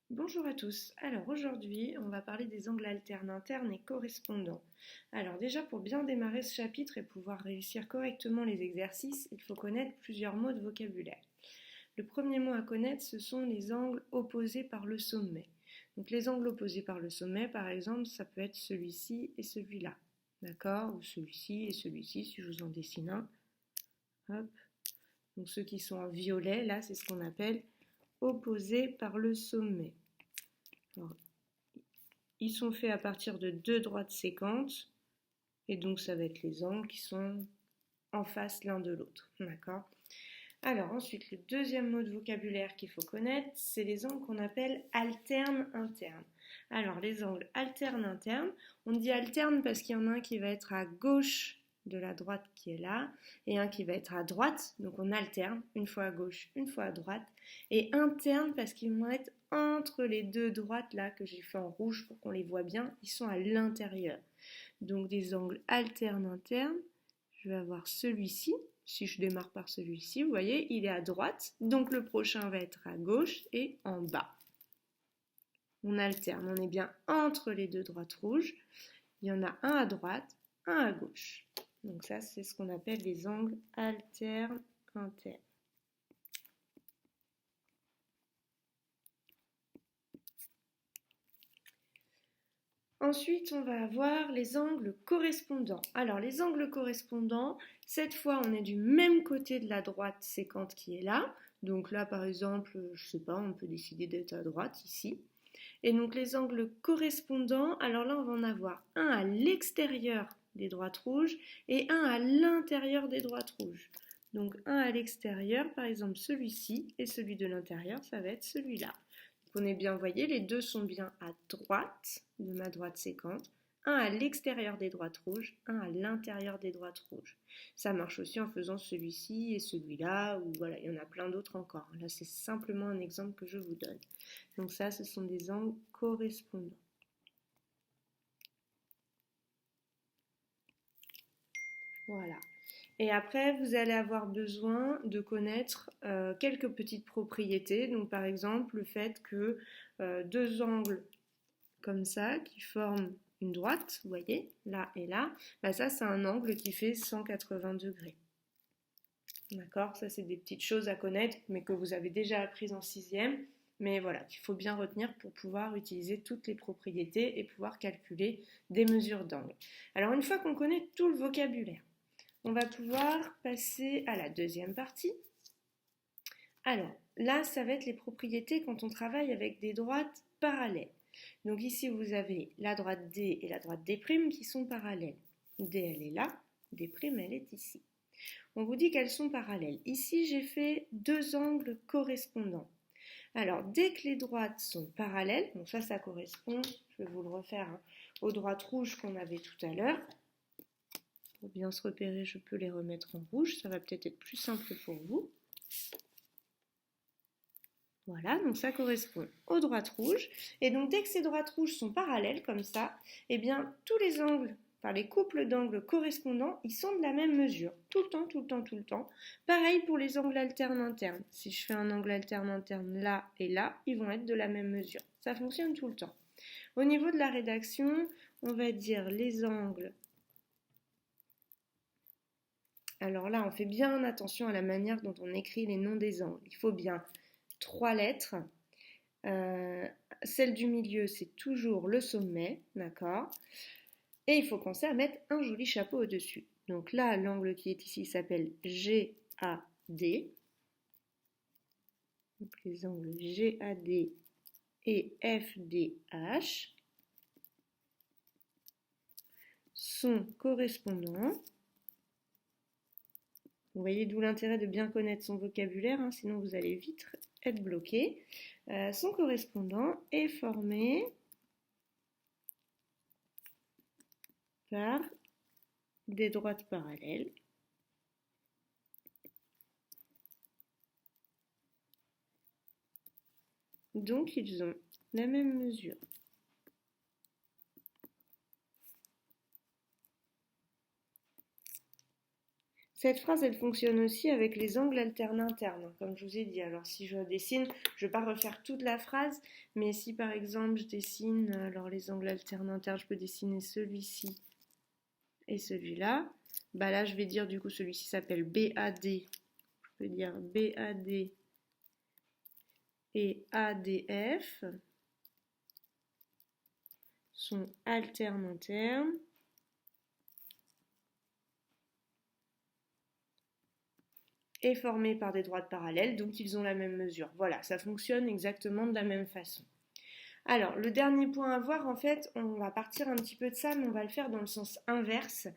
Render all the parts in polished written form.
Bonjour à tous. Alors aujourd'hui, on va parler des angles alternes internes et correspondants. Alors déjà, pour bien démarrer ce chapitre et pouvoir réussir correctement les exercices, il faut connaître plusieurs mots de vocabulaire. Le premier mot à connaître, ce sont les angles opposés par le sommet. Donc les angles opposés par le sommet, par exemple, ça peut être celui-ci et celui-là. D'accord? Ou celui-ci et celui-ci, si je vous en dessine un. Hop. Donc ceux qui sont en violet, là, c'est ce qu'on appelle opposés par le sommet. Alors, ils sont faits à partir de deux droites séquentes, et donc ça va être les angles qui sont en face l'un de l'autre. D'accord? Alors ensuite, le deuxième mot de vocabulaire qu'il faut connaître, c'est les angles qu'on appelle alternes internes. Alors les angles alternes internes, on dit alternes parce qu'il y en a un qui va être à gauche de la droite qui est là, et un qui va être à droite, donc on alterne, une fois à gauche, une fois à droite, et internes parce qu'ils vont être entre les deux droites là que j'ai fait en rouge pour qu'on les voit bien, ils sont à l'intérieur. Donc des angles alternes internes, je vais avoir celui-ci, si je démarre par celui-ci, vous voyez, il est à droite, donc le prochain va être à gauche et en bas. On alterne, on est bien entre les deux droites rouges, il y en a un à droite, un à gauche. Donc ça, c'est ce qu'on appelle les angles alternes internes. Ensuite, on va avoir les angles correspondants. Alors, les angles correspondants, cette fois, on est du même côté de la droite séquente qui est là. Donc là, par exemple, je sais pas, on peut décider d'être à droite ici. Et donc, les angles correspondants, alors là, on va en avoir un à l'extérieur des droites rouges et un à l'intérieur des droites rouges. Donc, un à l'extérieur, par exemple, celui-ci, et celui de l'intérieur, ça va être celui-là. On est bien, voyez, les deux sont bien à droite de ma droite séquente, un à l'extérieur des droites rouges, un à l'intérieur des droites rouges. Ça marche aussi en faisant celui-ci et celui-là, ou voilà, il y en a plein d'autres encore. Là, c'est simplement un exemple que je vous donne. Donc ça, ce sont des angles correspondants. Voilà. Et après, vous allez avoir besoin de connaître quelques petites propriétés. Donc par exemple, le fait que deux angles comme ça, qui forment une droite, vous voyez, là et là, bah ça c'est un angle qui fait 180 degrés. D'accord? Ça c'est des petites choses à connaître, mais que vous avez déjà apprises en sixième, mais voilà, qu'il faut bien retenir pour pouvoir utiliser toutes les propriétés et pouvoir calculer des mesures d'angle. Alors une fois qu'on connaît tout le vocabulaire, on va pouvoir passer à la deuxième partie. Alors là, ça va être les propriétés quand on travaille avec des droites parallèles. Donc ici, vous avez la droite D et la droite D' qui sont parallèles. D, elle est là, D', elle est ici. On vous dit qu'elles sont parallèles. Ici, j'ai fait deux angles correspondants. Alors, dès que les droites sont parallèles, donc ça correspond, je vais vous le refaire, aux droites rouges qu'on avait tout à l'heure. Pour bien se repérer, je peux les remettre en rouge, ça va peut-être être plus simple pour vous. Voilà, donc ça correspond aux droites rouges. Et donc dès que ces droites rouges sont parallèles comme ça, eh bien tous les angles, enfin les couples d'angles correspondants, ils sont de la même mesure. Tout le temps, tout le temps, tout le temps. Pareil pour les angles alternes internes. Si je fais un angle alterne interne là et là, ils vont être de la même mesure. Ça fonctionne tout le temps. Au niveau de la rédaction, on va dire les angles. Alors là, on fait bien attention à la manière dont on écrit les noms des angles. Il faut bien 3 lettres. Celle du milieu, c'est toujours le sommet, d'accord? Et il faut penser à mettre un joli chapeau au-dessus. Donc là, l'angle qui est ici s'appelle GAD. Donc les angles GAD et FDH sont correspondants. Vous voyez d'où l'intérêt de bien connaître son vocabulaire, hein, sinon vous allez vite être bloqué. Son correspondant est formé par des droites parallèles donc ils ont la même mesure. Cette phrase, elle fonctionne aussi avec les angles alternes internes, hein, comme je vous ai dit. Alors, si je dessine, je ne vais pas refaire toute la phrase, mais si par exemple je dessine, alors les angles alternes internes, je peux dessiner celui-ci et celui-là. Bah là, je vais dire du coup, celui-ci s'appelle BAD. Je peux dire BAD et ADF sont alternes internes. Et formés par des droites parallèles, donc ils ont la même mesure. Voilà, ça fonctionne exactement de la même façon. Alors, le dernier point à voir, en fait, on va partir un petit peu de ça, mais on va le faire dans le sens inverse.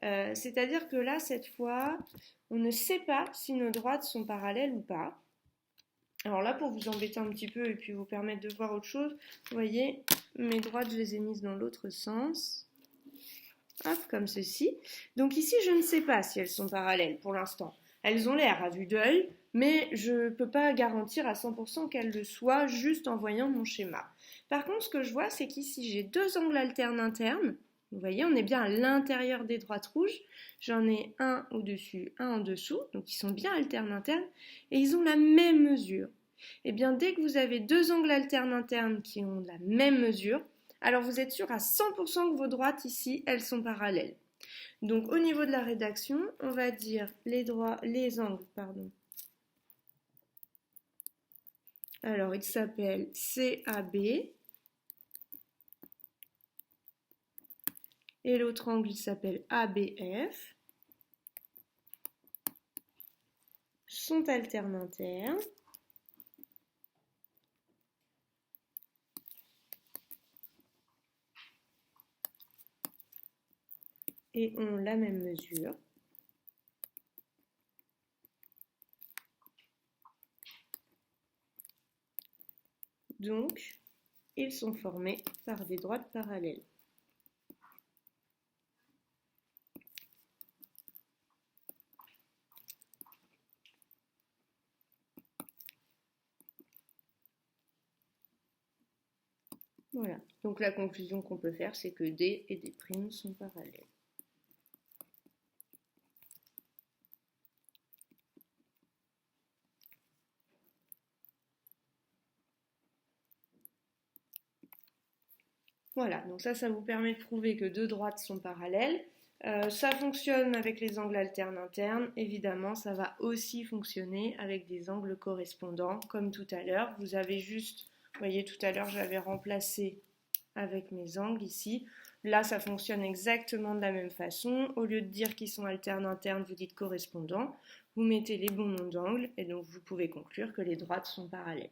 C'est-à-dire que là, cette fois, on ne sait pas si nos droites sont parallèles ou pas. Alors là, pour vous embêter un petit peu et puis vous permettre de voir autre chose, vous voyez, mes droites, je les ai mises dans l'autre sens. Hop, comme ceci. Donc ici, je ne sais pas si elles sont parallèles pour l'instant. Elles ont l'air à vue d'œil, mais je ne peux pas garantir à 100% qu'elles le soient juste en voyant mon schéma. Par contre, ce que je vois, c'est qu'ici, j'ai deux angles alternes internes. Vous voyez, on est bien à l'intérieur des droites rouges. J'en ai un au-dessus, un en dessous. Donc, ils sont bien alternes internes. Et ils ont la même mesure. Et bien, dès que vous avez deux angles alternes internes qui ont la même mesure, alors vous êtes sûr à 100% que vos droites ici, elles sont parallèles. Donc au niveau de la rédaction, on va dire les angles, pardon. Alors il s'appelle CAB et l'autre angle il s'appelle ABF, sont alternes internes. Et ont la même mesure. Donc, ils sont formés par des droites parallèles. Voilà. Donc la conclusion qu'on peut faire, c'est que D et D' sont parallèles. Voilà, donc ça vous permet de prouver que deux droites sont parallèles. Ça fonctionne avec les angles alternes internes. Évidemment, ça va aussi fonctionner avec des angles correspondants, comme tout à l'heure. Vous avez juste, vous voyez, tout à l'heure, j'avais remplacé avec mes angles ici. Là, ça fonctionne exactement de la même façon. Au lieu de dire qu'ils sont alternes internes, vous dites correspondants. Vous mettez les bons noms d'angles et donc vous pouvez conclure que les droites sont parallèles.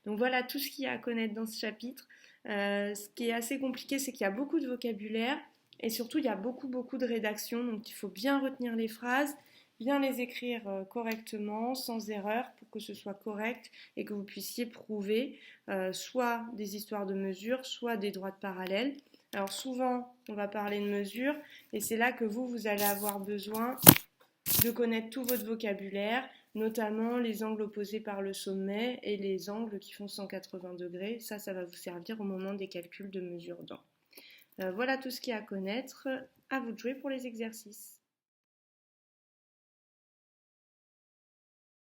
Donc voilà tout ce qu'il y a à connaître dans ce chapitre. Ce qui est assez compliqué, c'est qu'il y a beaucoup de vocabulaire et surtout il y a beaucoup de rédaction. Donc il faut bien retenir les phrases, bien les écrire correctement, sans erreur, pour que ce soit correct et que vous puissiez prouver soit des histoires de mesure, soit des droites parallèles. Alors souvent, on va parler de mesure et c'est là que vous allez avoir besoin de connaître tout votre vocabulaire, notamment les angles opposés par le sommet et les angles qui font 180 degrés. Ça va vous servir au moment des calculs de mesure d'an. Voilà tout ce qu'il y a à connaître. À vous de jouer pour les exercices.